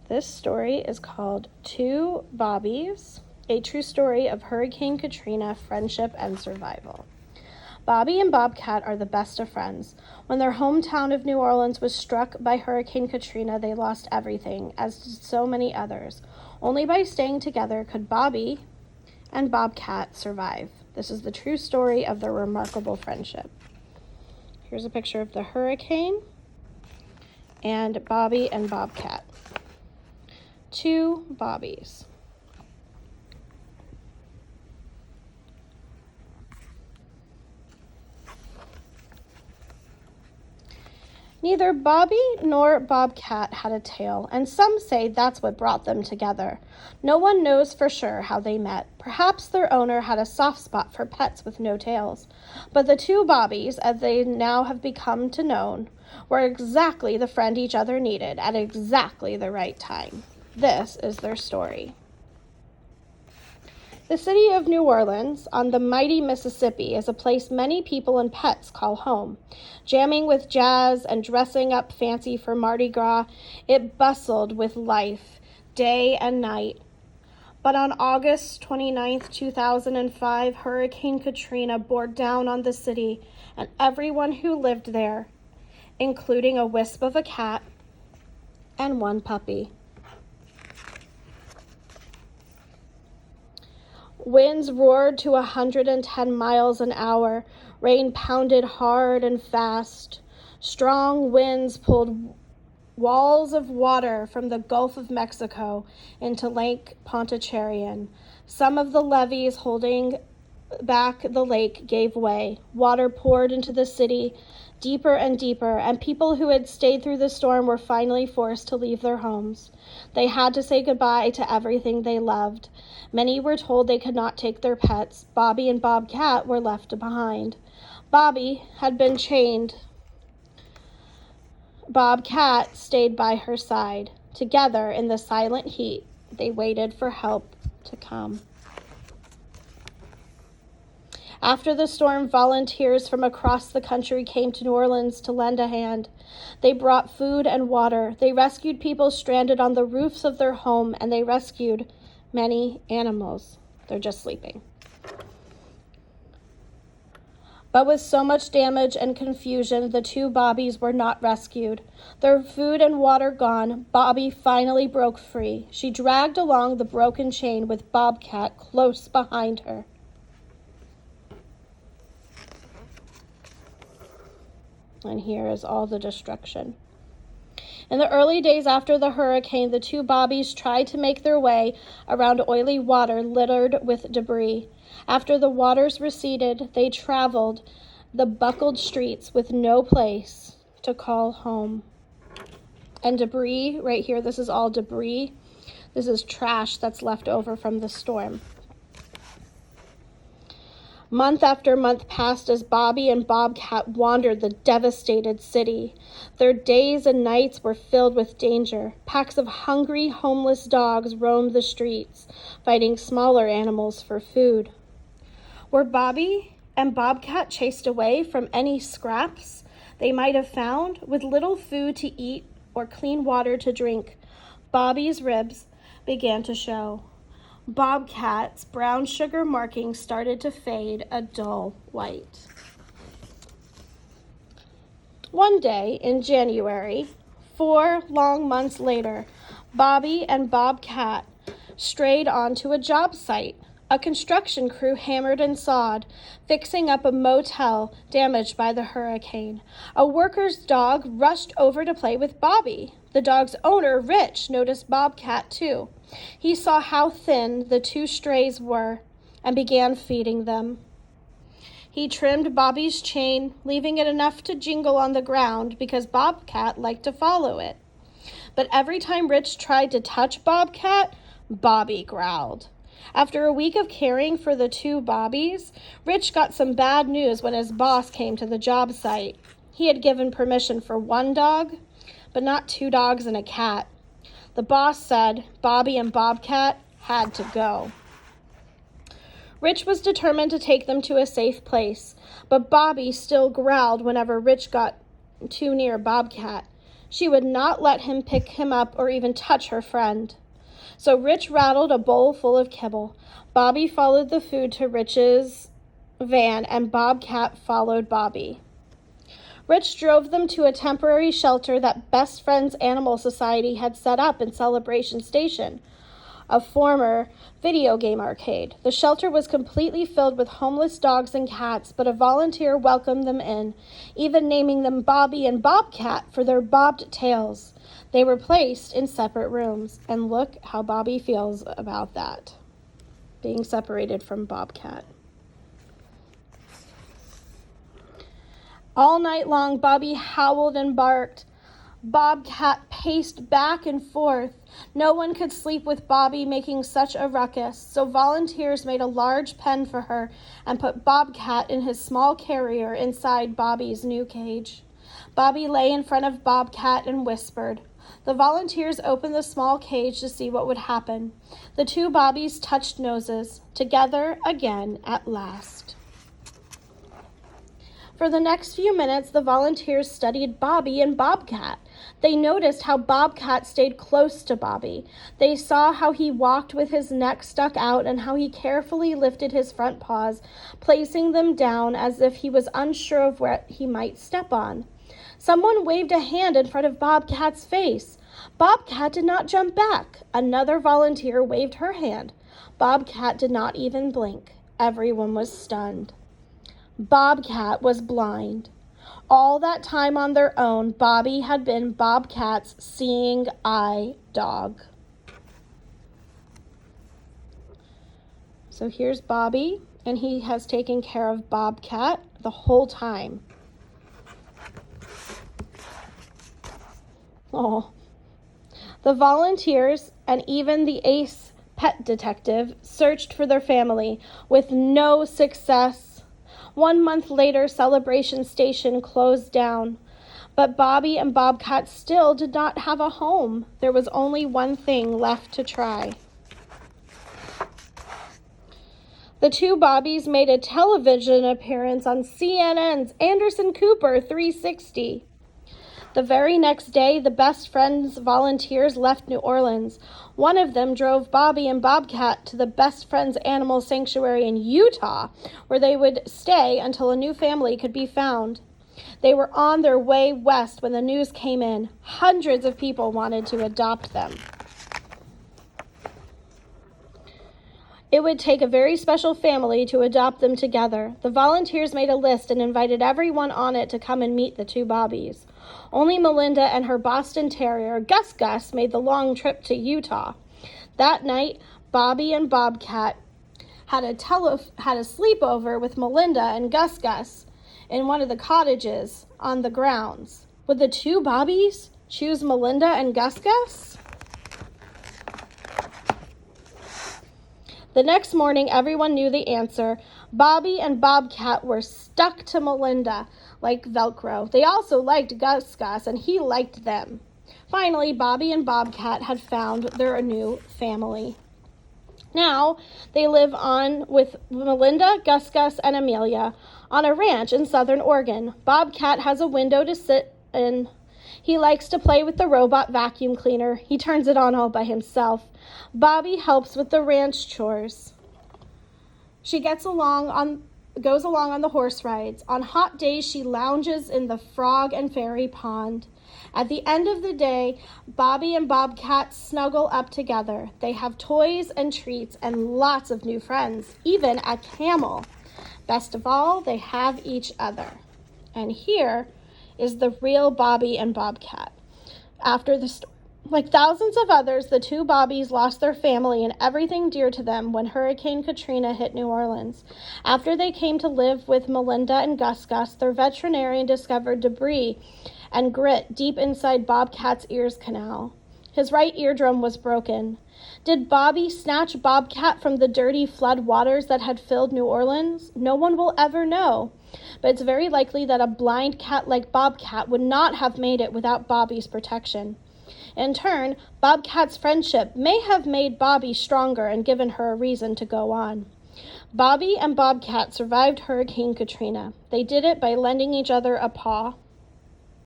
This story is called Two Bobbies, a true story of Hurricane Katrina, friendship, and survival. Bobby and Bobcat are the best of friends. When their hometown of New Orleans was struck by Hurricane Katrina, they lost everything, as did so many others. Only by staying together could Bobby and Bobcat survive. This is the true story of their remarkable friendship. Here's a picture of the hurricane and Bobby and Bobcat. Two Bobbies. Neither Bobby nor Bobcat had a tail, and some say that's what brought them together. No one knows for sure how they met. Perhaps their owner had a soft spot for pets with no tails. But the two Bobbies, as they now have become to known, were exactly the friend each other needed at exactly the right time. This is their story. The city of New Orleans on the mighty Mississippi is a place many people and pets call home. Jamming with jazz and dressing up fancy for Mardi Gras, it bustled with life, day and night. But on August 29th, 2005, Hurricane Katrina bore down on the city and everyone who lived there, including a wisp of a cat and one puppy. Winds roared to 110 miles an hour. Rain pounded hard and fast. Strong winds pulled walls of water from the Gulf of Mexico into Lake Pontchartrain. Some of the levees holding back the lake gave way. Water poured into the city deeper and deeper, and people who had stayed through the storm were finally forced to leave their homes. They had to say goodbye to everything they loved. Many were told they could not take their pets. Bobby and Bobcat were left behind. Bobby had been chained. Bobcat stayed by her side. Together in the silent heat, they waited for help to come. After the storm, volunteers from across the country came to New Orleans to lend a hand. They brought food and water. They rescued people stranded on the roofs of their home, and they rescued many animals. They're just sleeping. But with so much damage and confusion, the two Bobbies were not rescued. Their food and water gone, Bobby finally broke free. She dragged along the broken chain with Bobcat close behind her. And here is all the destruction. In the early days after the hurricane, the two Bobbies tried to make their way around oily water littered with debris. After the waters receded, they traveled the buckled streets with no place to call home. And debris, right here, this is all debris. This is trash that's left over from the storm. Month after month passed as Bobby and Bobcat wandered the devastated city. Their days and nights were filled with danger. Packs of hungry, homeless dogs roamed the streets, fighting smaller animals for food. Were Bobby and Bobcat chased away from any scraps they might have found? With little food to eat or clean water to drink, Bobby's ribs began to show. Bobcat's brown sugar markings started to fade a dull white. One day in January, 4 long months later, Bobby and Bobcat strayed onto a job site. A construction crew hammered and sawed, fixing up a motel damaged by the hurricane. A worker's dog rushed over to play with Bobby. The dog's owner, Rich, noticed Bobcat too. He saw how thin the two strays were and began feeding them. He trimmed Bobby's chain, leaving it enough to jingle on the ground because Bobcat liked to follow it. But every time Rich tried to touch Bobcat, Bobby growled. After a week of caring for the two Bobbies, Rich got some bad news when his boss came to the job site. He had given permission for one dog, but not two dogs and a cat. The boss said Bobby and Bobcat had to go. Rich was determined to take them to a safe place, but Bobby still growled whenever Rich got too near Bobcat. She would not let him pick him up or even touch her friend. So Rich rattled a bowl full of kibble. Bobby followed the food to Rich's van, and Bobcat followed Bobby. Rich drove them to a temporary shelter that Best Friends Animal Society had set up in Celebration Station, a former video game arcade. The shelter was completely filled with homeless dogs and cats, but a volunteer welcomed them in, even naming them Bobby and Bobcat for their bobbed tails. They were placed in separate rooms, and look how Bobby feels about that, being separated from Bobcat. All night long, Bobby howled and barked. Bobcat paced back and forth. No one could sleep with Bobby making such a ruckus, so volunteers made a large pen for her and put Bobcat in his small carrier inside Bobby's new cage. Bobby lay in front of Bobcat and whispered. The volunteers opened the small cage to see what would happen. The two Bobbies touched noses, together again at last. For the next few minutes, the volunteers studied Bobby and Bobcat. They noticed how Bobcat stayed close to Bobby. They saw how he walked with his neck stuck out and how he carefully lifted his front paws, placing them down as if he was unsure of what he might step on. Someone waved a hand in front of Bobcat's face. Bobcat did not jump back. Another volunteer waved her hand. Bobcat did not even blink. Everyone was stunned. Bobcat was blind. All that time on their own, Bobby had been Bobcat's seeing eye dog. So here's Bobby, and he has taken care of Bobcat the whole time. Oh. The volunteers and even the ace pet detective searched for their family with no success. 1 month later, Celebration Station closed down. But Bobby and Bobcat still did not have a home. There was only one thing left to try. The two Bobbies made a television appearance on CNN's Anderson Cooper 360. The very next day, the Best Friends volunteers left New Orleans. One of them drove Bobby and Bobcat to the Best Friends Animal Sanctuary in Utah, where they would stay until a new family could be found. They were on their way west when the news came in. Hundreds of people wanted to adopt them. It would take a very special family to adopt them together. The volunteers made a list and invited everyone on it to come and meet the two Bobbies. Only Melinda and her Boston Terrier, Gus Gus, made the long trip to Utah. That night, Bobby and Bobcat had a sleepover with Melinda and Gus Gus in one of the cottages on the grounds. Would the two Bobbies choose Melinda and Gus Gus? The next morning, everyone knew the answer. Bobby and Bobcat were stuck to Melinda like Velcro. They also liked Gus Gus, and he liked them. Finally, Bobby and Bobcat had found their new family. Now, they live on with Melinda, Gus Gus, and Amelia on a ranch in southern Oregon. Bobcat has a window to sit in. He likes to play with the robot vacuum cleaner. He turns it on all by himself. Bobby helps with the ranch chores. She goes along on the horse rides. On hot days, she lounges in the frog and fairy pond. At the end of the day, Bobby and Bobcat snuggle up together. They have toys and treats and lots of new friends, even a camel. Best of all, they have each other. And here is the real Bobby and Bobcat. After the storm, like thousands of others, the two Bobbies lost their family and everything dear to them when Hurricane Katrina hit New Orleans. After they came to live with Melinda and Gus Gus, their veterinarian discovered debris and grit deep inside Bobcat's ears canal. His right eardrum was broken. Did Bobby snatch Bobcat from the dirty flood waters that had filled New Orleans? No one will ever know. But it's very likely that a blind cat like Bobcat would not have made it without Bobby's protection. In turn, Bobcat's friendship may have made Bobby stronger and given her a reason to go on. Bobby and Bobcat survived Hurricane Katrina. They did it by lending each other a paw.